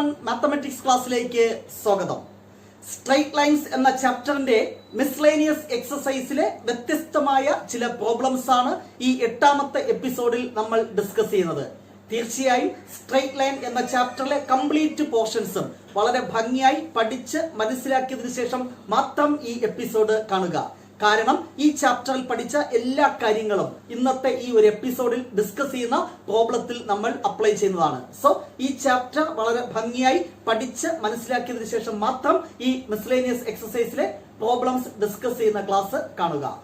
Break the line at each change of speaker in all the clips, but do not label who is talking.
One mathematics ക്ലാസ്സിലേക്ക് സ്വാഗതം. Straight lines എന്ന ചാപ്റ്ററിന്റെ മിസ്ലേനിയസ് എക്സസൈസിലെ വ്യത്യസ്തമായ ചില പ്രോബ്ലംസ് ആണ് ഈ 8ാമത്തെ എപ്പിസോഡിൽ നമ്മൾ ഡിസ്കസ് ചെയ്യുന്നത്. തീർച്ചയായും സ്ട്രൈറ്റ് ലൈൻ എന്ന ചാപ്റ്ററിലെ കംപ്ലീറ്റ് പോർഷൻസും വളരെ ഭംഗിയായി പഠിച്ച് മനസ്സിലാക്കിയതിനു ശേഷം മാത്രം ഈ എപ്പിസോഡ് കാണുക. കാരണം ഈ ചാപ്റ്ററിൽ പഠിച്ച എല്ലാ കാര്യങ്ങളും ഇന്നത്തെ ഈ ഒരു എപ്പിസോഡിൽ ഡിസ്കസ് ചെയ്യുന്ന പ്രോബ്ലത്തിൽ നമ്മൾ അപ്ലൈ ചെയ്യുന്നതാണ്. സോ ഈ ചാപ്റ്റർ വളരെ ഭംഗിയായി പഠിച്ച് മനസ്സിലാക്കിയതിനു ശേഷം മാത്രം ഈ മിസ്ലേനിയസ് എക്സസൈസിലെ പ്രോബ്ലംസ് ഡിസ്കസ് ചെയ്യുന്ന ക്ലാസ് കാണുക.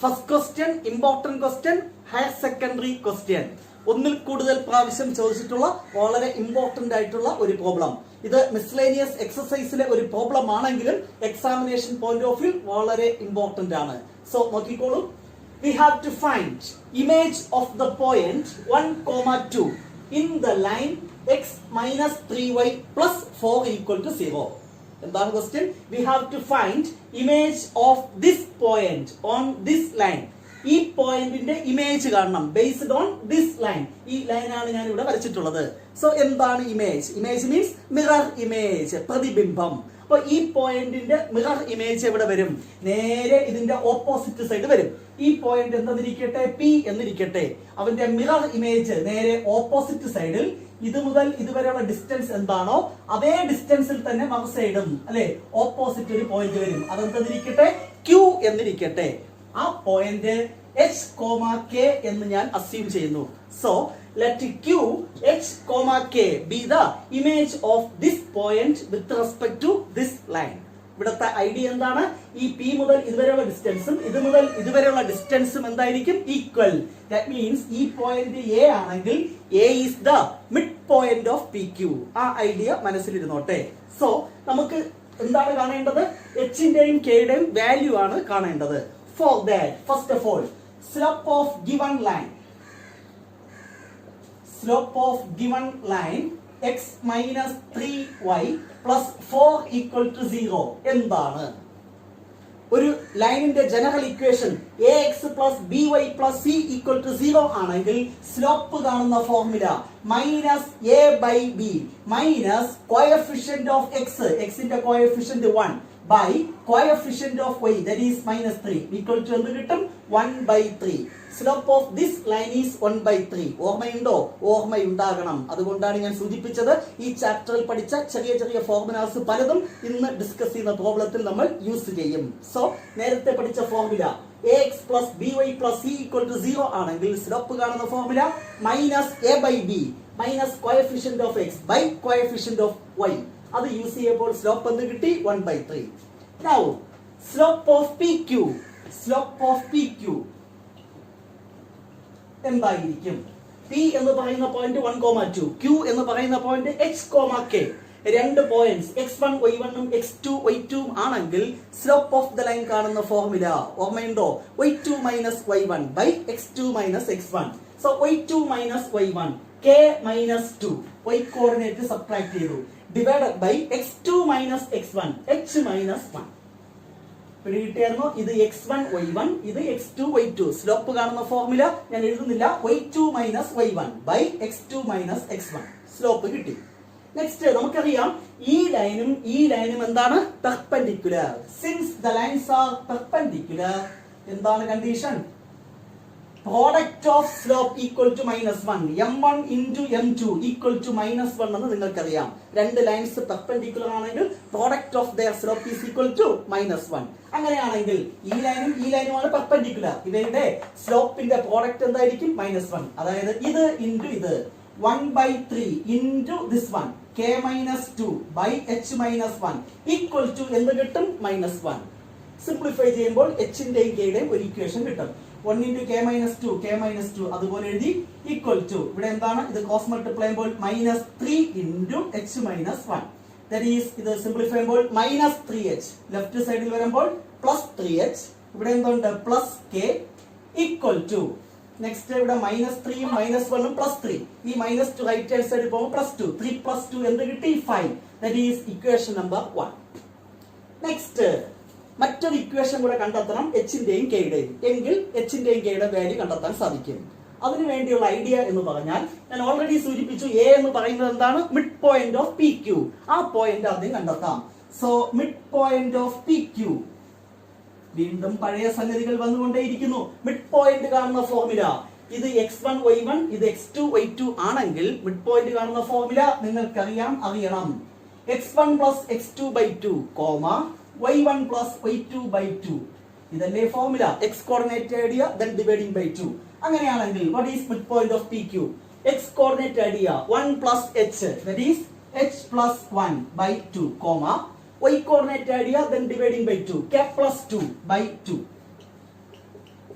First question, important question, higher secondary question. ഒന്നിൽ കൂടുതൽ പ്രാവശ്യം ചോദിച്ചിട്ടുള്ള വളരെ ഇമ്പോർട്ടന്റ് ആയിട്ടുള്ള ഒരു പ്രോബ്ലം. ഇത് മിസ്ലേനിയസ് എക്സസൈസിലെ ഒരു പ്രോബ്ലം ആണെങ്കിലും എക്സാമിനേഷൻ പോയിന്റ് ഓഫ് വ്യൂ വളരെ ഇമ്പോർട്ടന്റ് ആണ്. സോ നോക്കിക്കോളൂ. We have to find image of the point 1,2 in the line x minus 3y plus 4 equal to 0. എന്താണ് question? We have to find image of this point on this line. ഈ പോയിന്റിന്റെ image കാണണം based on this line. ഈ ലൈനാണ് ഞാൻ ഇവിടെ വരച്ചിട്ടുള്ളത്. So എന്താണ് image? Image means mirror image, പ്രതിബിംബം. അപ്പൊ ഈ പോയിന്റിന്റെ മിറർ ഇമേജ് എവിടെ വരും? നേരെ ഇതിന്റെ ഓപ്പോസിറ്റ് സൈഡ് വരും. ഈ പോയിന്റ് എന്തെന്നിരിക്കട്ടെ, പി എന്നിരിക്കട്ടെ. അവന്റെ മിറർ ഇമേജ് നേരെ ഓപ്പോസിറ്റ് സൈഡിൽ ഇത് മുതൽ ഇതുവരെയുള്ള ഡിസ്റ്റൻസ് എന്താണോ അതേ ഡിസ്റ്റൻസിൽ തന്നെ മറു സൈഡും അല്ലെ ഓപ്പോസിറ്റ് ഒരു പോയിന്റ് വരും. അതെന്തെന്നിരിക്കട്ടെ, ക്യൂ എന്നിരിക്കട്ടെ. ആ പോയിന്റ് h, k എന്ന് ഞാൻ അസ്യൂം ചെയ്യുന്നു. So let q h, k be the image of this point with respect to this line. ഇവിടുത്തെ ഐഡിയ എന്താണ്? ഈ p മുതൽ ഇതുവരെയുള്ള ഡിസ്റ്റൻസും ഇത് മുതൽ ഇതുവരെയുള്ള ഡിസ്റ്റൻസും എന്തായിരിക്കും? ഈക്വൽ. ദാറ്റ് മീൻസ് ഈ പോയിന്റ് a ആണെങ്കിൽ a is the mid point of pq. ആ ഐഡിയ മനസ്സിലിരുന്നോട്ടെ. സോ നമുക്ക് എന്താണ് കാണേണ്ടത്? h ന്റെയും k യുടെയും വാല്യൂ ആണ് കാണേണ്ടത്. For that, first of all, slope of given line x minus 3y plus 4 equal to 0 എന്താണ്? ഒരു ലൈനിന്റെ general equation ax plus by plus c equal to 0 ആണെങ്കിൽ സ്ലോപ്പ് കാണുന്ന formula minus a by b minus coefficient of x ന്റെ coefficient 1 by coefficient of y that is minus 3 equal to എന്ത് കിട്ടും? 1 by 3. Slope of this line is 1 by 3. ഓർമ്മയുണ്ടോ? ഓർമ്മയുണ്ടാകണം. അതുകൊണ്ടാണ് ഞാൻ സൂചിപ്പിച്ചത് ഈ ചാപ്റ്ററിൽ പഠിച്ച ചെറിയ ചെറിയ ഫോർമുലാസ് പലതും ഇന്ന് ഡിസ്കസ് ചെയ്യുന്ന പ്രോബ്ലത്തിൽ നമ്മൾ യൂസ് ചെയ്യും. സോ നേരത്തെ പഠിച്ച formula ax plus by plus c equal to 0 ആണെങ്കിൽ സ്ലോപ്പ് കാണുന്ന formula minus a by b minus coefficient of x by coefficient of y. അത് യൂസ് ചെയ്യുമ്പോൾ സ്ലോപ്പ് എന്ത് കിട്ടി? 1 by 3. Now slope of PQ എന്തായിരിക്കും? P എന്ന് പറയുന്ന പോയിന്റ് 1,2, Q എന്ന് പറയുന്ന പോയിന്റ് h, k. രണ്ട് പോയിന്റ്സ് x1 y1 ഉം x2 y2 ആണെങ്കിൽ സ്ലോപ്പ് ഓഫ് ദ ലൈൻ കാണുന്ന ഫോർമുല ഓർമ്മയുണ്ടോ? y2 minus y1 by x2 minus x1. So y2 minus y1 k minus 2 y coordinate subtract ചെയ്തു divided by x2 minus x1 h minus 1. പിടികിട്ടിയായിരുന്നോ? ഇത് x1 y1, ഇത് x2 y2. Slope കാണുന്ന formula ഞാൻ എഴുതുന്നില്ല. y2 minus y1 by x2 minus x1. Slope കിട്ടി. Next നമുക്കറിയാം ഈ ലൈനും എന്താണ്? Perpendicular. Since the lines are perpendicular എന്താണ് condition? Product of slope equal to minus 1. m1 into m2 equal to minus 1 എന്ന് നിങ്ങൾക്കറിയാം. രണ്ട് ലൈൻസ് പെർപെൻഡിക്കുലർ ആണെങ്കിൽ product of their slope is equal to minus 1. അങ്ങനെയാണെങ്കിൽ ഈ ലൈനുമാണ് പെർപെൻഡിക്കുലർ. ഇവരുടെ സ്ലോപ്പിന്റെ പ്രോഡക്റ്റ് എന്തായിരിക്കും? minus 1. അതായത് ഇത് ഇൻറ്റു ഇത് 1 by 3 into this one k minus 2 by h minus 1 equal to എന്ത് കിട്ടും? minus 1. സിംപ്ലിഫൈ ചെയ്യുമ്പോൾ h ന്റെയും k യുടെയും ഒരു ഇക്വേഷൻ കിട്ടും. 1 into k minus 2 അതുപോലെ എഴുതി ഈക്വൽ ടു ഇവിടെ എന്താണ്? ഇത് ക്രോസ് മൾട്ടിപ്ലൈ ചെയ്യുമ്പോൾ minus 3 into h minus 1. That is ഇത് സിംപ്ലിഫൈ ചെയ്യുമ്പോൾ മൈനസ് 3h. ലെഫ്റ്റ് സൈഡിൽ വരുമ്പോൾ പ്ലസ് 3h. ഇവിടെ എന്തുണ്ട്? Plus k equal to next ഇവിടെ മൈനസ് 3 മൈനസ് 1 പ്ലസ് 3. ഈ മൈനസ് 2 റൈറ്റ് ഹാൻഡ് സൈഡിൽ പോകുമ്പോൾ പ്ലസ് 2. 3 plus 2 എന്ത് കിട്ടി? 5. That is equation number 1. Next മറ്റൊരു ഇക്വേഷൻ കൂടെ കണ്ടെത്തണം h ന്റെയും k യുടെയും. എങ്കിൽ h ന്റെയും k യുടെ വാല്യൂ കണ്ടെത്താൻ സാധിക്കും. അതിനു വേണ്ടിയുള്ള ഐഡിയ എന്ന് പറഞ്ഞാൽ ഞാൻ ഓൾറെഡി സൂചിപ്പിച്ചു, എ എന്ന് പറയുന്നത് എന്താണ്? Mid point of P Q. ആ പോയിന്റ് ആദ്യം കണ്ടെത്താം. So mid point of P Q. വീണ്ടും പഴയ സംഗതികൾ വന്നുകൊണ്ടേയിരിക്കുന്നു. മിഡ് പോയിന്റ് കാണുന്ന ഫോർമുല ഇത് x1 y1 ഇത് x2 y2 ആണെങ്കിൽ മിഡ് പോയിന്റ് കാണുന്ന ഫോർമുല നിങ്ങൾക്കറിയാം, അറിയണം. x1 plus x2 by 2, y1 plus y2 by 2. ഇതല്ലേ formula? x coordinate idea then dividing by 2. അങ്ങനെയാണെങ്കിൽ what is mid point of PQ? x coordinate idea 1 plus h, that is h plus 1 by 2, y coordinate idea then dividing by 2, k plus 2 by 2.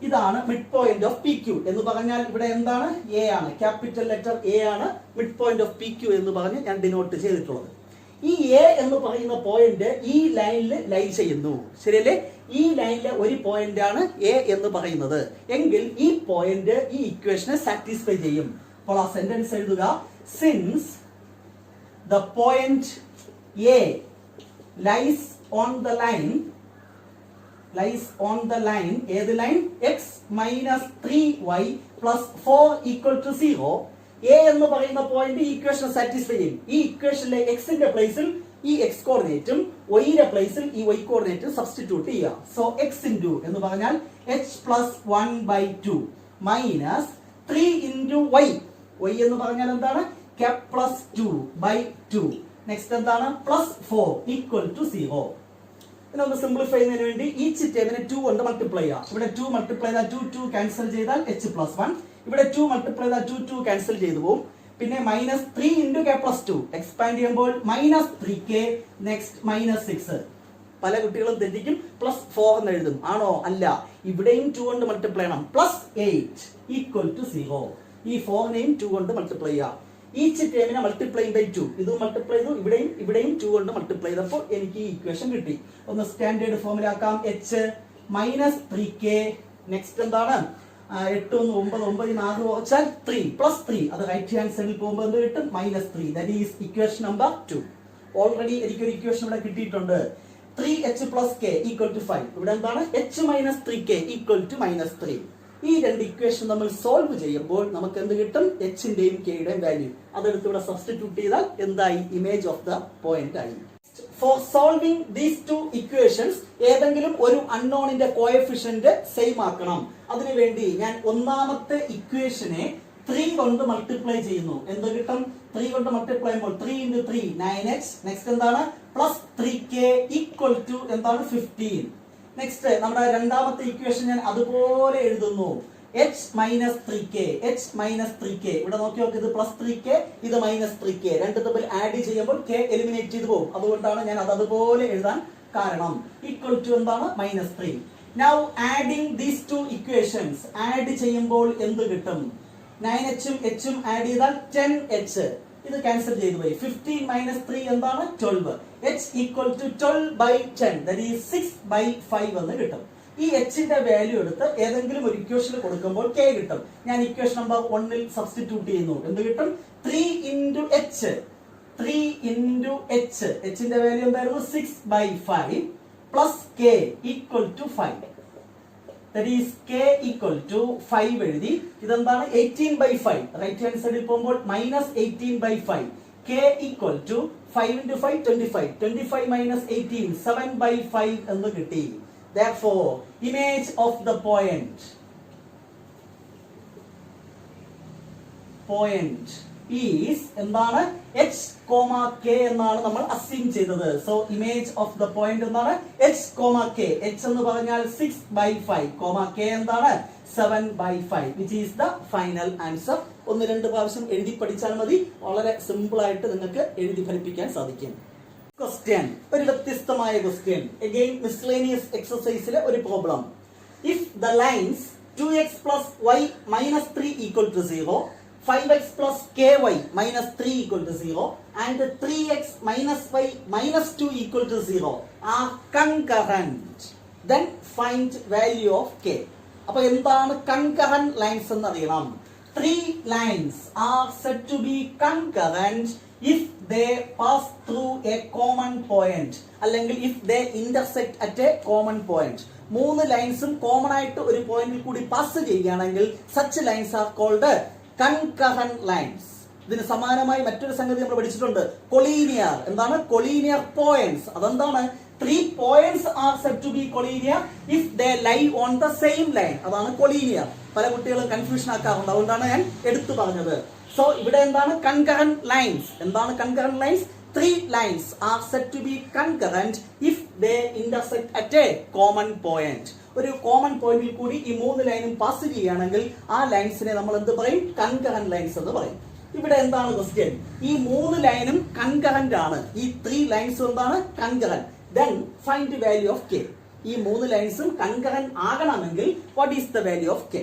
ഇതാണ് mid point of P Q എന്ന് പറഞ്ഞാൽ ഇവിടെ എന്താണ്? A ആണ്, capital letter A ആണ് mid point of P Q എന്ന് പറഞ്ഞ് ഞാൻ ഡിനോട്ട് ചെയ്തിട്ടുള്ളത്. ഈ എ എന്ന് പറയുന്ന പോയിന്റ് ഈ ലൈനിൽ ലൈൻ ചെയ്യുന്നു, ശരിയല്ലേ? ഈ ലൈനിലെ ഒരു പോയിന്റ് ആണ് എ എന്ന് പറയുന്നത് എങ്കിൽ ഈ പോയിന്റ് ഈ ഇക്വേഷനെ സാറ്റിസ്ഫൈ ചെയ്യും. അപ്പോൾ ആ സെന്റൻസ് എഴുതുക. Since the point A lies on the line, ഏത് line? x minus 3y plus 4 equal to 0. A എന്ന് പറയുന്ന പോയിന്റ് ഈ ഇക്വേഷൻ സാറ്റിസ്ഫൈ ചെയ്യും. ഈ ഇക്വേഷനിലെ എക്സിന്റെ പ്ലേസിൽ ഈ x കോർഡിനേറ്റും yയുടെ പ്ലേസിൽ ഈ y കോർഡിനേറ്റും സബ്സ്റ്റിറ്റ്യൂട്ട് ചെയ്യുക. സോ x ഇൻറ്റു എന്ന് പറഞ്ഞാൽ h plus 1 by 2 minus 3 into y. y എന്ന് പറഞ്ഞാൽ എന്താണ്? k plus 2 by 2. നെക്സ്റ്റ് എന്താണ്? plus 4 equal to 0. ഇതിനൊന്ന് സിംപ്ലിഫൈ ചെയ്യുന്നതിന് വേണ്ടി ഈച്ച് ടേമിനെ 2 കൊണ്ട് മൾട്ടിപ്ലൈ ചെയ്യാം. ഇവിടെ 2 മൾട്ടിപ്ലൈ ചെയ്താൽ 2 ക്യാൻസൽ ചെയ്താൽ h plus 1. ഇവിടെ 2 മൾട്ടിപ്ലൈ ചെയ്താൽ 2 ക്യാൻസൽ ചെയ്തു പോകും. പിന്നെ minus 3 into k plus 2 expand ചെയ്യുമ്പോൾ മൈനസ് 3k, നെക്സ്റ്റ് മൈനസ് 6. പല കുട്ടികളും തെറ്റിക്കും, പ്ലസ് 4 എന്ന് എഴുതും. ആണോ? അല്ല, ഇവിടെയും 2 കൊണ്ട് മൾട്ടിപ്ലൈ ചെയ്യണം. Plus 8 equal to 0. ഈ 4നെയും 2 കൊണ്ട് മൾട്ടിപ്ലൈ ചെയ്യാം. ഈച്ച് ടേമിനെ മൾട്ടിപ്ലൈ ബൈ 2. ഇത് മൾട്ടിപ്ലൈ ചെയ്തു, ഇവിടെയും 2 കൊണ്ട് മൾട്ടിപ്ലൈ ചെയ്തപ്പോൾ എനിക്ക് ഈ ഇക്വേഷൻ കിട്ടി. ഒന്ന് സ്റ്റാൻഡേർഡ് ഫോമിൽ ആക്കാം. h മൈനസ് 3k, നെക്സ്റ്റ് എന്താണ്? 8 1 9 9 4 വെച്ചാൽ 3 പ്ലസ് 3. അത് റൈറ്റ് ഹാൻഡ് സൈഡിൽ പോകുമ്പോൾ എന്ത് കിട്ടും? Minus 3. That is equation number 2. Already എനിക്കൊരു ഇക്വേഷൻ ഇവിടെ കിട്ടിയിട്ടുണ്ട്. 3h plus k equal to 5. ഇവിടെ എന്താണ്? h minus 3k equal to minus 3. ഈ രണ്ട് ഇക്വേഷൻ നമ്മൾ സോൾവ് ചെയ്യുമ്പോൾ നമുക്ക് എന്ത് കിട്ടും? എച്ചിന്റെയും കെയുടെയും വാല്യൂ. അതെടുത്ത് ഇവിടെ സബ്സ്റ്റിറ്റ്യൂട്ട് ചെയ്താൽ എന്തായി? ഇമേജ് ഓഫ് ദ പോയിന്റ് ആയി. For solving these two equations ഏതെങ്കിലും ഒരു അൺനോണിന്റെ കോഎഫിഷ്യന്റ് സെയിം ആക്കണം. അതിനുവേണ്ടി ഞാൻ ഒന്നാമത്തെ ഇക്വേഷനെ 3 കൊണ്ട് മൾട്ടിപ്ലൈ ചെയ്യുന്നു. എന്ത് കിട്ടും? 3 കൊണ്ട് മൾട്ടിപ്ലൈ ചെയ്യുമ്പോൾ 3 into 3 9h. നെക്സ്റ്റ് എന്താണ്? പ്ലസ് 3k ഈക്വൽ ടു എന്താണ്? 15. നെക്സ്റ്റ് നമ്മുടെ രണ്ടാമത്തെ ഇക്വേഷൻ ഞാൻ അതുപോലെ എഴുതുന്നു. h മൈനസ് 3k, ഇവിടെ നോക്കി നോക്ക്. ഇത് പ്ലസ് 3k, ഇത് മൈനസ് 3k. രണ്ട് തമ്മിൽ ആഡ് ചെയ്യുമ്പോൾ k എലിമിനേറ്റ് ചെയ്തു പോകും. അതുകൊണ്ടാണ് ഞാൻ അത് അതുപോലെ എഴുതാൻ കാരണം. ഈക്വൽ ടു എന്താണ്? Minus 3. Now adding these two equations. Add ചെയ്യുമ്പോൾ എന്ത് കിട്ടും? 9h ഉം h ഉം ആഡ് ചെയ്താൽ 10h. ഇത് ക്യാൻസൽ ചെയ്തു പോയി. 15 മൈനസ് 3 എന്താണ്? 12. h equal to 12 by 10, that is 6 by 5 എന്ന് കിട്ടും. ഈ എച്ചിന്റെ വാല്യൂ എടുത്ത് ഏതെങ്കിലും ഒരു ഇക്വേഷനിൽ കൊടുക്കുമ്പോൾ k കിട്ടും. ഞാൻ ഇക്വേഷൻ നമ്പർ 1ൽ സബ്സ്റ്റിറ്റ്യൂട്ട് ചെയ്യുന്നു. എന്ത് കിട്ടും? 3 into h. എച്ചിന്റെ വാല്യൂ എന്തായിരുന്നു? 6 by 5 plus k equal to 5. That is k equal to 5 എഴുതി. ഇതെന്താണ്? 18 by 5. റൈറ്റ് ഹാൻഡ് സൈഡിൽ പോകുമ്പോൾ minus 18 by 5. k equal to 5 into 5 25. 25 minus 18 7 by 5 എന്ന് കിട്ടി. Therefore, image of the point is എന്താണ്? h, k എന്നാണ് നമ്മൾ അസ്യൂം ചെയ്തത്. So image of the point എന്താണ്? h, k. h എന്ന് പറഞ്ഞാൽ 6 by 5, k എന്താണ്? 7 by 5, which is the final answer. 1-2 പ്രാവശ്യം എഴുതി പഠിച്ചാൽ മതി. വളരെ സിമ്പിൾ ആയിട്ട് നിങ്ങൾക്ക് എഴുതി ഫലിപ്പിക്കാൻ സാധിക്കും. ക്വസ്റ്റ്യൻ, ഒരു വ്യത്യസ്തമായ ക്വസ്റ്റ്യൻ. അഗൈൻ മിസ്ലേനിയസ് എക്സസൈസിലെ ഒരു problem. If the lines 2x plus y minus 3 equal to 0, 5x plus ky minus 3 equal to 0 and 3x minus y minus 2 equal to 0 are concurrent, then find value of k. അപ്പോൾ എന്താണ് concurrent lines എന്ന് അറിയണം. 3 lines are said to be concurrent if they pass through a common point അല്ലെങ്കിൽ if they intersect at a common point. മൂന്ന് ലൈൻസും common ആയിട്ട് ഒരു പോയിന്റിൽ കൂടി പാസ് ചെയ്യുകയാണെങ്കിൽ such lines are called concurrent lines. ഇതിന് സമാനമായി മറ്റൊരു സംഗതി നമ്മൾ പഠിച്ചിട്ടുണ്ട്, കൊളീനിയർ. എന്താണ് കൊളീനിയർ പോയിന്റ്സ്? അതെന്താണ്? 3 points are said to be collinear if they lie on the same line. അതാണ് കൊളീനിയർ. പല കുട്ടികളും കൺഫ്യൂഷൻ ആക്കാറുണ്ട്, അതുകൊണ്ടാണ് ഞാൻ എടുത്തു പറഞ്ഞത്. സോ ഇവിടെ എന്താണ് concurrent lines? എന്താണ് concurrent lines? 3 lines are said to be concurrent if they intersect at a common point. ഒരു കോമൺ പോയിന്റിൽ കൂടി ഈ 3 ലൈനും പാസ് ചെയ്യുകയാണെങ്കിൽ ആ ലൈൻസിനെ നമ്മൾ എന്ത് പറയും? concurrent lines എന്ന് പറയും. ഇവിടെ എന്താണ് ക്വസ്റ്റ്യൻ? ഈ 3 ലൈനും കൺകറന്റ് ആണ്. ഈ 3 ലൈൻസും എന്താണ്? Concurrent. Then find the value of k. ഈ 3 ലൈൻസും കൺകറന്റ് ആകണമെങ്കിൽ what is the value of k?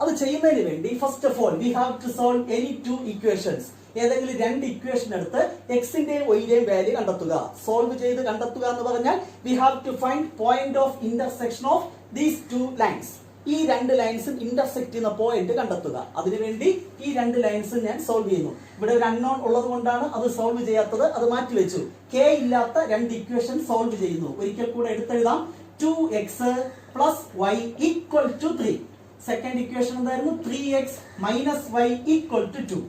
അത് ചെയ്യുന്നതിന് വേണ്ടി first of all we have to solve any 2 equations. ഏതെങ്കിലും 2 ഇക്വേഷൻ എടുത്ത് എക്സിന്റെയും വൈയുടെയും വാല്യൂ കണ്ടെത്തുക. സോൾവ് ചെയ്ത് കണ്ടെത്തുക എന്ന് പറഞ്ഞാൽ we have to find point of intersection of these 2 lines. ഈ 2 ലൈൻസും ഇന്റർസെക്ട് ചെയ്യുന്ന പോയിന്റ് കണ്ടെത്തുക. അതിനുവേണ്ടി ഈ 2 ലൈൻസും ഞാൻ സോൾവ് ചെയ്യുന്നു. ഇവിടെ ഒരു അൺനോൺ ഉള്ളത് കൊണ്ടാണ് അത് സോൾവ് ചെയ്യാത്തത്, അത് മാറ്റിവെച്ചു. കെ ഇല്ലാത്ത 2 ഇക്വേഷൻ സോൾവ് ചെയ്യുന്നു. ഒരിക്കൽ കൂടെ എടുത്തെഴുതാം. 2x plus y equal to 3. Second equation എന്തായിരുന്നു? 3x minus y equal to 2.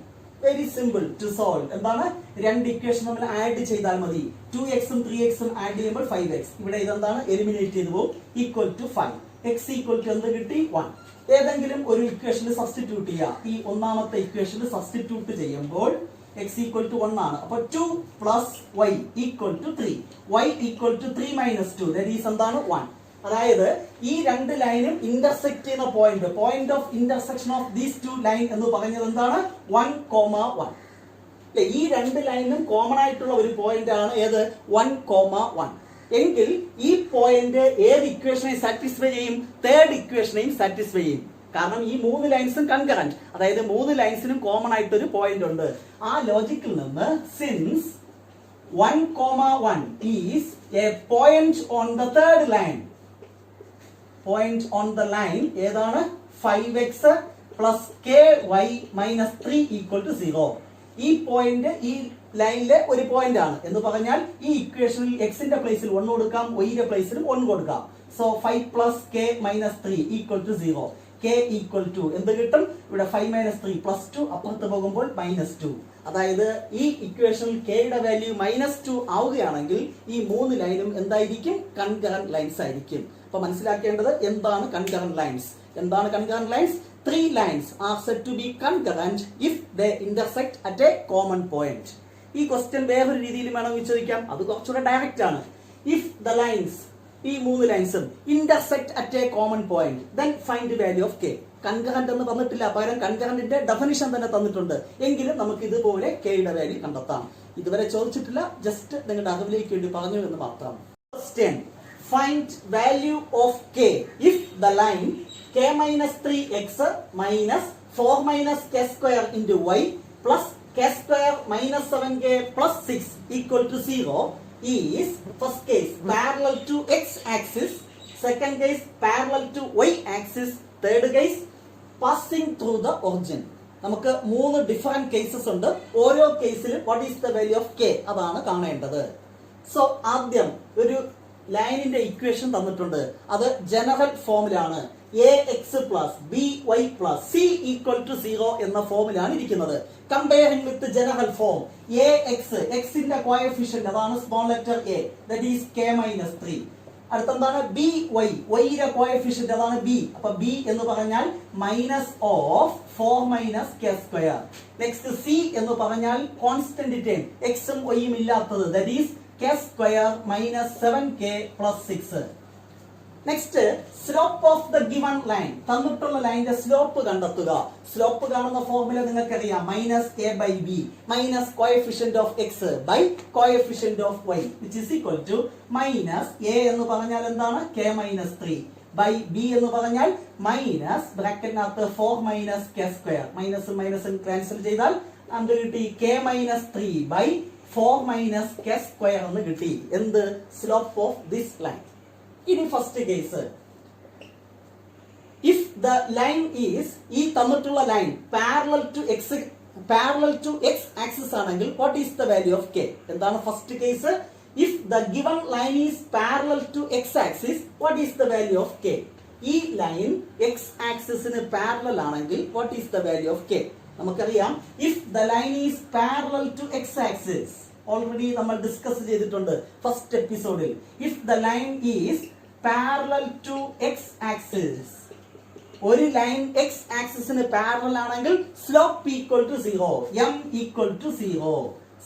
Very simple to solve. എന്താണ്? 2 ഇക്വേഷൻ നമ്മൾ ആഡ് ചെയ്താൽ മതി. 2x ഉം 3x ഉം ആഡ് ചെയ്യുമ്പോൾ 5x. ഇവിടെ ഇതെന്താണ്? എലിമിനേറ്റ് ചെയ്തു പോകും. Equal to 5. x equal to എന്ത് കിട്ടി? 1. ഏതെങ്കിലും ഒരു ഇക്വേഷനിൽ സബ്സ്റ്റിറ്റ്യൂട്ട് ചെയ്യുക. ഈ ഒന്നാമത്തെ ഇക്വേഷനിൽ സബ്സ്റ്റിറ്റ്യൂട്ട് ചെയ്യുമ്പോൾ x ഈക്വൽ ടു 1 ആണ്. അപ്പോൾ 2 plus y equal to 3. y equal to 3 minus 2 that is എന്താണ്? 1. അതായത് ഈ 2 ലൈനും ഇന്റർസെക്ട് ചെയ്യുന്ന point of intersection of these 2 line എന്ന് പറഞ്ഞത് എന്താണ്? 1, 1. ഈ 2 ലൈനും കോമൺ ആയിട്ടുള്ള ഒരു പോയിന്റ് ആണ് ഏത്? 1, 1. എങ്കിൽ ഈ പോയിന്റ് ഏത് ഇക്വേഷനെ സാറ്റിസ്ഫൈ ചെയ്യും? തേർഡ് ഇക്വേഷനെയും സാറ്റിസ്ഫൈ ചെയ്യും. കാരണം ഈ 3 ലൈൻസും കൺകറന്റ്, അതായത് 3 ലൈൻസിനും കോമൺ ആയിട്ടൊരു പോയിന്റ് ഉണ്ട്. ആ ലോജിക്കിൽ നിന്ന് since 1, 1 is a point on the third line. Point on the line ഏതാണ്? 5x plus ky minus 3 equal to 0. ഈ പോയിന്റ് ഈ ലൈനിലെ ഒരു പോയിന്റ് ആണ് എന്ന് പറഞ്ഞാൽ ഈ ഇക്വേഷനിൽ എക്സിന്റെ പ്ലേസിൽ 1 കൊടുക്കാം, വൈയുടെ പ്ലേസിലും 1 കൊടുക്കാം. So 5 plus k minus 3 equal to 0. k equal to എന്ത് കിട്ടും? ഇവിടെ 5 മൈനസ് 3 പ്ലസ് 2, അപ്പുറത്ത് പോകുമ്പോൾ മൈനസ് 2. അതായത് ഈ ഇക്വേഷനിൽ കെയുടെ വാല്യൂ -2 ആവുകയാണെങ്കിൽ ഈ 3 ലൈനും എന്തായിരിക്കും? കൺകറന്റ് ലൈൻസ് ആയിരിക്കും. അപ്പൊ മനസ്സിലാക്കേണ്ടത് എന്താണ് കൺകറന്റ് ലൈൻസ്? എന്താണ് concurrent lines? 3 lines are said to be concurrent if they intersect at a common point. ഈ ക്വസ്റ്റ്യൻ വേറൊരു രീതിയിൽ വേണമെങ്കിൽ ചോദിക്കാം, അത് കുറച്ചുകൂടെ ഡയറക്റ്റ് ആണ്. ഇഫ് ദ ലൈൻസ്, ഈ 3 ലൈൻസും intersect at a common point, then find value of k. Concurrent എന്ന് പറഞ്ഞിട്ടില്ല, പകരം കൺകറന്റിന്റെ ഡെഫിനിഷൻ തന്നെ തന്നിട്ടുണ്ട്. എങ്കിലും നമുക്ക് ഇതുപോലെ കെയുടെ വാല്യൂ കണ്ടെത്താം. ഇതുവരെ ചോദിച്ചിട്ടില്ല, ജസ്റ്റ് നിങ്ങളുടെ അറിവിലേക്ക് വേണ്ടി പറഞ്ഞു എന്ന് മാത്രം. Question: find value of K if the line k minus 3x minus 4 minus k square into y plus k square minus 7k plus 6 equal to 0 is, first case, parallel to x axis, second case parallel to y axis, third case passing through the origin. നമുക്ക് 3 different cases ഉണ്ട്. ഓരോ കേസിലും what is the value of K അതാണ് കാണേണ്ടത്. So ആദ്യം ഒരു ലൈനിന്റെ equation തന്നിട്ടുണ്ട്, അത് ജനറൽ ഫോമിലാണ്. ax plus by plus c equal to 0 എന്ന ഫോമിലാണ് ഇരിക്കുന്നത്. Comparing with general form, ax ന്റെ കോഎഫിഷ്യന്റ് അതാണ് small letter a, that is k minus 3. അടുത്തെന്താണ്? by, y യുടെ കോഎഫിഷ്യന്റ് അതാണ് b. അപ്പൊ b എന്ന് പറഞ്ഞാൽ minus of 4 minus k square. Next c എന്ന് പറഞ്ഞാൽ കോൺസ്റ്റന്റ് ടേം, x ഉം y ഉം ഇല്ലാത്തത്, that is k സ്ക്വയർ minus 7k plus 6. Next slope of the given line, തന്നിട്ടുള്ള ലൈനിന്റെ സ്ലോപ്പ് കണ്ടെത്തുക. സ്ലോപ്പ് കാണുന്ന ഫോർമുല നിങ്ങൾക്കറിയാം, minus a by b minus coefficient of x by coefficient of y which is equal to minus a എന്ന് പറഞ്ഞാൽ എന്താണ്? K minus 3 by B എന്ന് പറഞ്ഞാൽ മൈനസ് ബ്രാക്കറ്റിനകത്ത് 4 മൈനസ് കെ സ്ക്വയർ, മൈനസും മൈനസും ക്യാൻസൽ ചെയ്താൽ എന്ത് കിട്ടി? K minus 3 by 4 minus k square എന്ന് കിട്ടി. എന്ത്? Slope of this line. ഇനി first case, if the line is, ഈ തന്നിട്ടുള്ള line parallel to x parallel to x axis ആണെങ്കിൽ what is the value of k? എന്താണ് first case? If the given line is parallel to x axis what is the value of k? ഈ line x ആക്സിസിന് parallel ആണെങ്കിൽ what is the value of k? നമുക്കറിയാം if the line is parallel to x axis, already നമ്മൾ discuss ചെയ്തിട്ടുണ്ട് first എപ്പിസോഡിൽ. If the line is parallel to x axis, ഒരു line x ആക്സിസിന് parallel ആണെങ്കിൽ slope equal to 0, m equal to 0.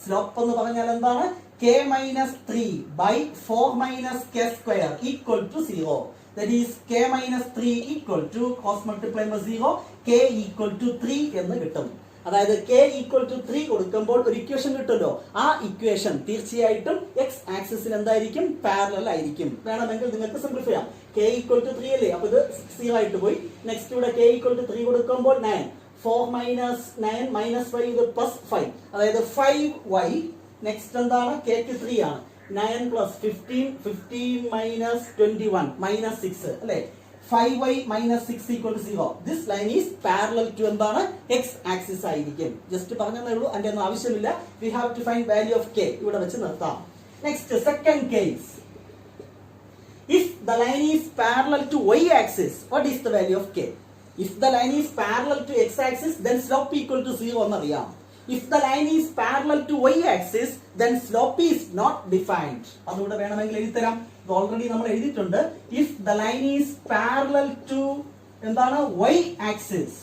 Slope എന്ന് പറഞ്ഞാൽ എന്താണ്? k minus 3 by 4 minus k square equal to 0. That is k minus 3 equal to cross multiply by 0, k equal to 3 എന്ന് കിട്ടും. അതായത് k equal to 3 കൊടുക്കുമ്പോൾ ഒരു equation കിട്ടുമല്ലോ. ആ ഇക്വേഷൻ തീർച്ചയായിട്ടും എക്സ് ആക്സിസിൽ എന്തായിരിക്കും? പാരലൽ ആയിരിക്കും. വേണമെങ്കിൽ നിങ്ങൾക്ക് സിംപ്ലിഫൈ ചെയ്യാം. k equal to 3 അല്ലേ, അപ്പൊ ഇത് 0 ആയിട്ട് പോയി. നെക്സ്റ്റ് ഇവിടെ k equal to 3 കൊടുക്കുമ്പോൾ 9, 4 minus 9 minus 5 ഇത് പ്ലസ് 5, അതായത് 5y. നെക്സ്റ്റ് എന്താണ്? k ക്ക് 3 ആണ്. 9 plus 15, 15 minus 21 minus 6 അല്ലേ? 5y minus 6 equal to 0. This line is parallel to എന്താണ്? x axis ആയിരിക്കും. ജസ്റ്റ് പറഞ്ഞതേ ഉള്ളൂ, അതിന്റെ ഒന്നും ആവശ്യമില്ല. We have to find value of k. ഇവിടെ വെച്ച് നിർത്താം. Next, second case. If the line is parallel to y axis, what is the value of k? If the line is parallel to x axis, then slope equal to 0 എന്നറിയാം. If the line is parallel to y axis, then slope is not defined. അതുകൂടെ വേണമെങ്കിൽ എഴുതി തരാം. ഇത് already നമ്മൾ എഴുതിയിട്ടുണ്ട്. If the line is parallel to എന്താണ്? y axis,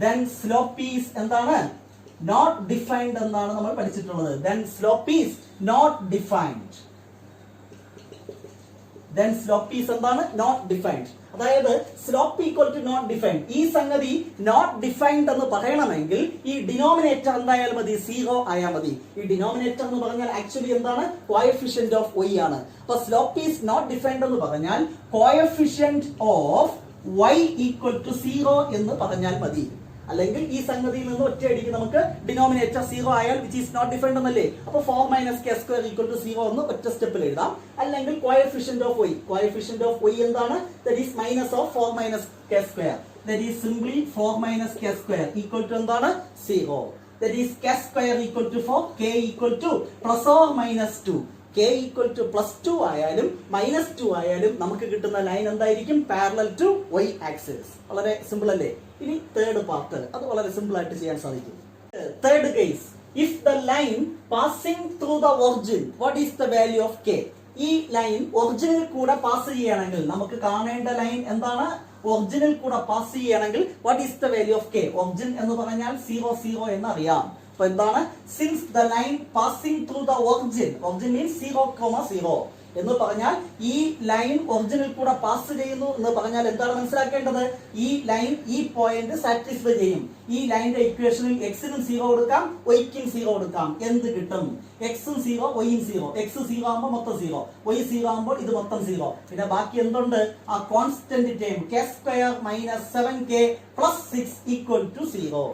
then slope is എന്താണ്? Not defined എന്നാണ് നമ്മൾ പഠിച്ചിട്ടുള്ളത്. Then slope is not defined. Then slope is എന്താണ്? Not defined. അതായത് slope equal to not defined. ഈ സംഗതി നോട്ട് ഡിഫൈൻഡ് എന്ന് പറയണമെങ്കിൽ ഈ ഡിനോമിനേറ്റർ എന്തായാലും മതി? 0 ആയാൽ മതി. ഈ ഡിനോമിനേറ്റർ എന്ന് പറഞ്ഞാൽ ആക്ച്വലി എന്താണ്? കോഎഫിഷ്യന്റ് ഓഫ് y ആണ്. അപ്പൊ സ്ലോപ്പ് ഈസ് നോട്ട് ഡിഫൈൻഡ് എന്ന് പറഞ്ഞാൽ coefficient of y equal to 0 എന്ന് പറഞ്ഞാൽ മതി. അല്ലെങ്കിൽ ഈ സംഗതിയിൽ നിന്ന് ഒറ്റയടിക്ക് നമുക്ക് ഡിനോമിനേറ്റർ 0 ആയാൽ വിച്ച് ഈസ് നോട്ട് ഡിഫൈൻഡ് എന്നല്ലേ, അപ്പൊ 4 minus k square equal to 0 എന്ന് ഒറ്റ സ്റ്റെപ്പിൽ എഴുതാം. അല്ലെങ്കിൽ coefficient of y, coefficient of y എന്താണ്? That is minus of 4 minus k square. That is simply 4 minus k square equal to എന്താണ്? 0. That is k square equal to 4, k equal to plus or minus 2. k equal to plus 2 ആയാലും minus 2 ആയാലും നമുക്ക് കിട്ടുന്ന ലൈൻ എന്തായിരിക്കും? Parallel to y axis. വളരെ simple അല്ലേ? ഇനി തേർഡ് പാർട്ട്, അത് വളരെ സിമ്പിൾ ആയിട്ട് ചെയ്യാൻ സാധിക്കും. Third case, if the line passing through the origin, what is the value of k? ഈ ലൈൻ ഒറിജിനിൽ കൂടെ പാസ് ചെയ്യുകയാണെങ്കിൽ നമുക്ക് കാണേണ്ട ലൈൻ എന്താണ്? ഒറിജിനിൽ കൂടെ പാസ് ചെയ്യുകയാണെങ്കിൽ what is the value of k? Origin എന്ന് പറഞ്ഞാൽ 0 0 എന്ന് അറിയാം. അപ്പൊ എന്താണ്? Since the line passing through the origin, origin means 0, 0 എന്ന് പറഞ്ഞാൽ ഈ ലൈൻ ഒറിജിനിൽ കൂടെ പാസ് ചെയ്യുന്നു എന്ന് പറഞ്ഞാൽ എന്താണ് മനസ്സിലാക്കേണ്ടത്? ഈ ലൈൻ ഈ പോയിന്റ് സാറ്റിസ്ഫൈ ചെയ്യും. ഈ ലൈനിന്റെ ഇക്വേഷനിൽ എക്സിനും 0 കൊടുക്കാം, വൈക്കും 0 കൊടുക്കാം. എന്ത് കിട്ടും? എക്സും 0, വൈയും 0. എക്സ് 0 ആകുമ്പോൾ മൊത്തം 0, വൈ 0 ആകുമ്പോൾ ഇത് മൊത്തം 0. പിന്നെ ബാക്കി എന്തുണ്ട്? ആ കോൺസ്റ്റന്റ് ടേം k സ്ക്വയർ minus 7k plus 6 equal to 0.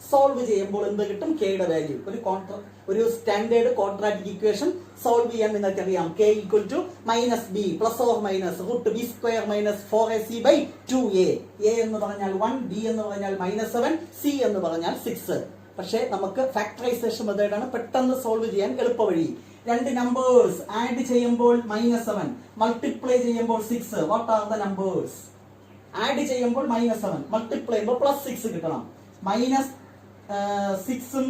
Solve ചെയ്യുമ്പോൾ എന്ത് കിട്ടും? k യുടെ വാല്യൂ. ഒരു സ്റ്റാൻഡേർഡ് ക്വാഡ്രാറ്റിക് ഇക്വേഷൻ സോൾവ് ചെയ്യാൻ നിങ്ങൾക്കറിയാം. k equal to minus b plus or minus root b square minus 4ac by 2a. a എന്ന് പറഞ്ഞാൽ 1, b എന്ന് പറഞ്ഞാൽ മൈനസ് 7, c എന്ന് പറഞ്ഞാൽ 6. പക്ഷേ നമുക്ക് ഫാക്ടറൈസേഷൻ മെത്തേഡാണ് പെട്ടെന്ന് സോൾവ് ചെയ്യാൻ എളുപ്പവഴി. രണ്ട് നമ്പേഴ്സ് ആഡ് ചെയ്യുമ്പോൾ മൈനസ് 7, മൾട്ടിപ്ലൈ ചെയ്യുമ്പോൾ 6. What are the numbers? Add ചെയ്യുമ്പോൾ മൈനസ് 7, മൾട്ടിപ്ലൈ ചെയ്യുമ്പോൾ പ്ലസ് 6 കിട്ടണം. മൈനസ് 6ഉം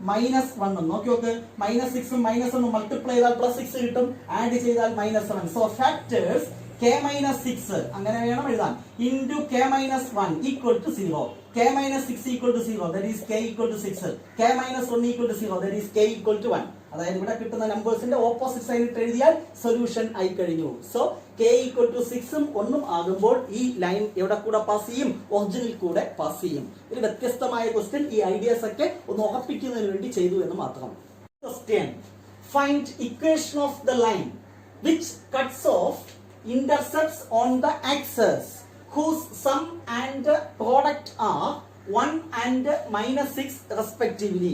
മൈനസ് 1ഉം നോക്കി നോക്ക്. മൈനസ് 6ഉം മൈനസ് 1ഉം മൾട്ടിപ്ലൈ ചെയ്താൽ പ്ലസ് 6 കിട്ടും, ആഡ് ചെയ്താൽ minus 7. So factors k minus 6 അങ്ങനെ വേണം എഴുതാൻ. Into k minus 1 equal to 0. k minus 6 equal to 0, that is k equal to 6. k minus 1 equal to 0, that is k equal to 1. അതായത് ഇവിടെ കിട്ടുന്ന നമ്പേഴ്സിന്റെ opposite സൈഡിൽ എഴുതിയാൽ സൊല്യൂഷൻ ആയി കഴിഞ്ഞു. സോ k ഈക്വൽ ടു 6ഉം 1ഉം ആകുമ്പോൾ ഈ ലൈൻ എവിടെ കൂടെ പാസ് ചെയ്യും? ഒറിജിനിൽ കൂടെ പാസ് ചെയ്യും. ഒരു വ്യത്യസ്തമായ ക്വസ്റ്റ്യൻ. ഈ ഐഡിയാസ് ഒക്കെ ഒന്ന് ഉറപ്പിക്കുന്നതിന് വേണ്ടി ചെയ്തു എന്ന് മാത്രം. Question, find equation of the line which cuts of intercepts on the axis whose sum and product are 1 and minus 6 respectively.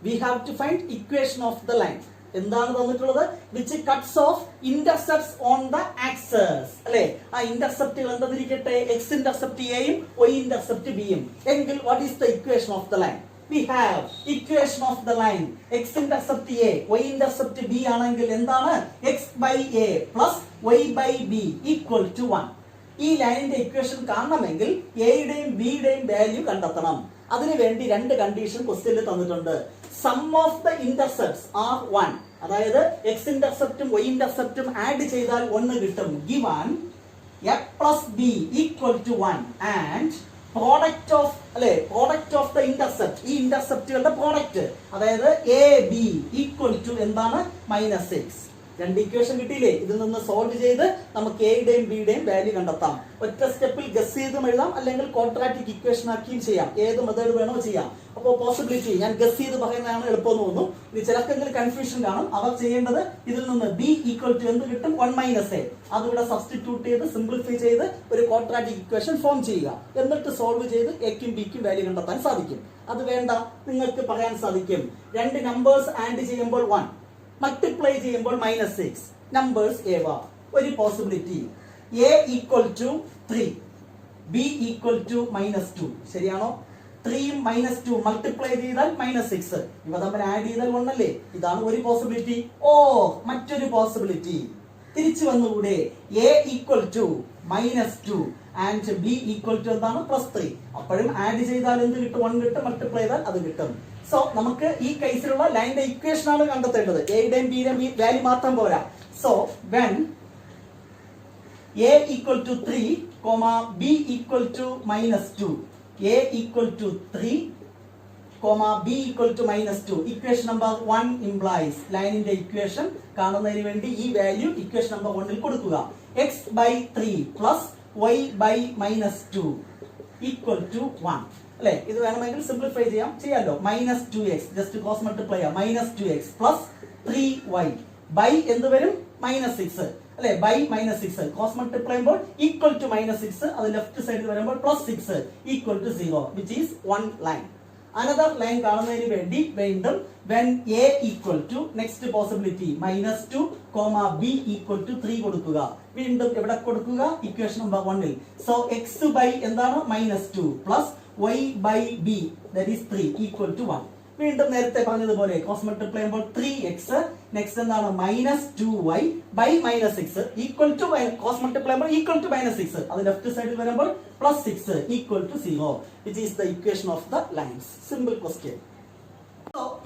We have to find equation of the line. എന്താണ് തന്നിട്ടുള്ളത്? which cuts off intercepts on the axis അല്ലേ? ആ ഇന്റർസെപ്റ്റുകൾ എന്തെന്നിരിക്കട്ടെ? x intercept a യും y intercept b യും. എങ്കിൽ what is the equation of the line? we have equation of the line x intercept a, y intercept b ആണെങ്കിൽ എന്താണ് x by a plus y by b equal to 1. ഈ ലൈനിന്റെ equation കാണണമെങ്കിൽ എയുടെയും ബിയുടെയും value കണ്ടെത്തണം. അതിനുവേണ്ടി രണ്ട് കണ്ടീഷൻ ക്വസ്റ്റ്യനിൽ തന്നിട്ടുണ്ട്. Sum of the intercepts are 1, അതായത് എക്സ് ഇന്റർസെപ്റ്റും വൈ ഇന്റർസെപ്റ്റും ആഡ് ചെയ്താൽ 1 കിട്ടും. Given a plus b equal to 1 and product of the intercept, ഈ ഇന്റർസെപ്റ്റുകളുടെ പ്രോഡക്റ്റ്, അതായത് എ ബി ഈക്വൽ ടു എന്താണ് -6. രണ്ട് ഇക്വേഷൻ കിട്ടിയില്ലേ? ഇതിൽ നിന്ന് സോൾവ് ചെയ്ത് നമുക്ക് എയുടെയും ബിയുടെയും വാല്യൂ കണ്ടെത്താം. ഒറ്റ സ്റ്റെപ്പിൽ ഗസ് ചെയ്തും എഴുതാം, അല്ലെങ്കിൽ ക്വാഡ്രാറ്റിക് ഇക്വേഷൻ ആക്കിയും ചെയ്യാം. ഏത് മെത്തേഡ് വേണോ ചെയ്യാം. അപ്പോൾ പോസിബിലിറ്റി ഞാൻ ഗസ് ചെയ്ത് പറയുന്നതാണ് എളുപ്പം തോന്നുന്നു. ഇനി ചിലർക്കെങ്കിലും കൺഫ്യൂഷൻ കാണും. അവർ ചെയ്യേണ്ടത് ഇതിൽ നിന്ന് ബി ഈക്വൽ ടു എന്ത് കിട്ടും? 1 - a. അതിവിടെ സബ്സ്റ്റിറ്റ്യൂട്ട് ചെയ്ത് സിംപ്ലിഫൈ ചെയ്ത് ഒരു ക്വാഡ്രാറ്റിക് ഇക്വേഷൻ ഫോം ചെയ്യുക. എന്നിട്ട് സോൾവ് ചെയ്ത് എക്കും ബിക്കും വാല്യൂ കണ്ടെത്താൻ സാധിക്കും. അത് വേണ്ട, നിങ്ങൾക്ക് പറയാൻ സാധിക്കും രണ്ട് നമ്പേഴ്സ് ആഡ് ചെയ്യുമ്പോൾ 1, മൾട്ടിപ്ലൈ ചെയ്യുമ്പോൾ -6. നമ്പേഴ്സ് ഏവ. ഒരു possibility a equal to 3, b equal to -2. ശരിയാണോ? 3 -2 മൾട്ടിപ്ലൈ ചെയ്താൽ -6. ഇവ തമ്മിൽ ആഡ് ചെയ്താൽ 1 അല്ലേ? ഇതാണ് ഒരു പോസിബിലിറ്റി. ഓ, മറ്റൊരു പോസിബിലിറ്റി തിരിച്ചു വന്നുകൂടെ? a equal to -2 and b equal to എന്താണ്? +3. അപ്പോഴും ആഡ് ചെയ്താൽ എന്ത് കിട്ടും? 1 കിട്ടും. മൾട്ടിപ്ലൈ ചെയ്താൽ അത് കിട്ടും. സോ നമുക്ക് ഈ കേസിലുള്ള ലൈനിന്റെ ഇക്വേഷൻ ആണ് കണ്ടെത്തേണ്ടത്. എയുടെയും ബിയുടെയും വാല്യൂ മാത്രം പോരാ. So when a equal to 3, b equal to -2, a equal to 3, b equal to -2, equation number 1 implies ലൈനിന്റെ ഇക്വേഷൻ കാണുന്നതിന് വേണ്ടി ഈ വാല്യൂ ഇക്വേഷൻ നമ്പർ 1 ൽ കൊടുക്കുക. x by 3 plus y by -2 equal to 1. അല്ലെ? ഇത് വേണമെങ്കിൽ സിംപ്ലിഫൈ ചെയ്യാമല്ലോ. -2x ജസ്റ്റ് ക്രോസ് മൾട്ടിപ്ലൈ ചെയ്യാം. -2x പ്ലസ് 3y ബൈ എന്ത് വരും? -6 അല്ലെ? ബൈ -6 ക്രോസ് മൾട്ടിപ്ലൈ ചെയ്യുമ്പോൾ ഈക്വൽ ടു -6, അത് ലെഫ്റ്റ് സൈഡിൽ വരുമ്പോൾ +6 equal to 0, which is 1 line. Another line കാണുന്നതിന് വേണ്ടി വീണ്ടും when a equal to next possibility -2, b equal to 3 കൊടുക്കുക. വീണ്ടും എവിടെ കൊടുക്കുക? ഇക്വേഷൻ നമ്പർ 1 ൽ. സോ x ബൈ എന്താണ്? -2 plus y by b that is 3 equal to 1. വീണ്ടും നേരത്തെ പറഞ്ഞതുപോലെ ക്രോസ് മൾട്ടിപ്ലൈ ചെയ്യുമ്പോൾ 3x, നെക്സ്റ്റ് എന്താണ്? -2y by -6 equal to, cross multiply ചെയ്യുമ്പോൾ ഈക്വൽ ടു -6, അത് ലെഫ്റ്റ് സൈഡിൽ വരുമ്പോൾ +6 equal to 0, which is the equation of the lines. Simple question.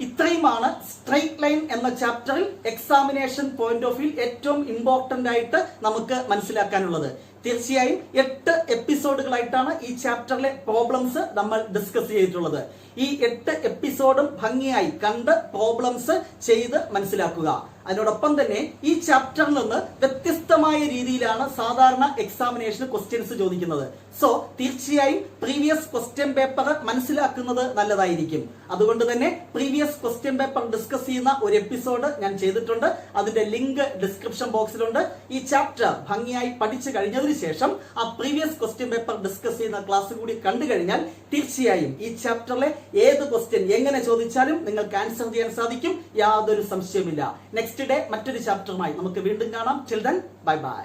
ഇത്രയുമാണ് സ്ട്രൈറ്റ് ലൈൻ എന്ന ചാപ്റ്ററിൽ എക്സാമിനേഷൻ പോയിന്റ് ഓഫ് വ്യൂ ഏറ്റവും ഇമ്പോർട്ടന്റ് ആയിട്ട് നമുക്ക് മനസ്സിലാക്കാനുള്ളത്. തീർച്ചയായും 8 എപ്പിസോഡുകളായിട്ടാണ് ഈ ചാപ്റ്ററിലെ പ്രോബ്ലംസ് നമ്മൾ ഡിസ്കസ് ചെയ്തിട്ടുള്ളത്. ഈ 8 എപ്പിസോഡും ഭംഗിയായി കണ്ട് പ്രോബ്ലംസ് ചെയ്ത് മനസ്സിലാക്കുക. അതിനോടൊപ്പം തന്നെ ഈ ചാപ്റ്ററിൽ നിന്ന് വ്യത്യസ്തമായ രീതിയിലാണ് സാധാരണ എക്സാമിനേഷൻ ക്വസ്റ്റ്യൻസ് ചോദിക്കുന്നത്. സോ തീർച്ചയായും പ്രീവിയസ് ക്വസ്റ്റ്യൻ പേപ്പർ മനസ്സിലാക്കുന്നത് നല്ലതായിരിക്കും. അതുകൊണ്ട് തന്നെ പ്രീവിയസ് ക്വസ്റ്റ്യൻ പേപ്പർ ഡിസ്കസ് ചെയ്യുന്ന ഒരു എപ്പിസോഡ് ഞാൻ ചെയ്തിട്ടുണ്ട്. അതിന്റെ ലിങ്ക് ഡിസ്ക്രിപ്ഷൻ ബോക്സിലുണ്ട്. ഈ ചാപ്റ്റർ ഭംഗിയായി പഠിച്ചു കഴിഞ്ഞതിന് ശേഷം ആ പ്രീവിയസ് ക്വസ്റ്റ്യൻ പേപ്പർ ഡിസ്കസ് ചെയ്യുന്ന ക്ലാസ് കൂടി കണ്ടു കഴിഞ്ഞാൽ തീർച്ചയായും ഈ ചാപ്റ്ററിലെ ഏത് ക്വസ്റ്റ്യൻ എങ്ങനെ ചോദിച്ചാലും നിങ്ങൾക്ക് ആൻസർ ചെയ്യാൻ സാധിക്കും. യാതൊരു സംശയമില്ല. നെക്സ്റ്റ് ഡേ മറ്റൊരു ചാപ്റ്ററുമായി നമുക്ക് വീണ്ടും കാണാം. Till then bye bye.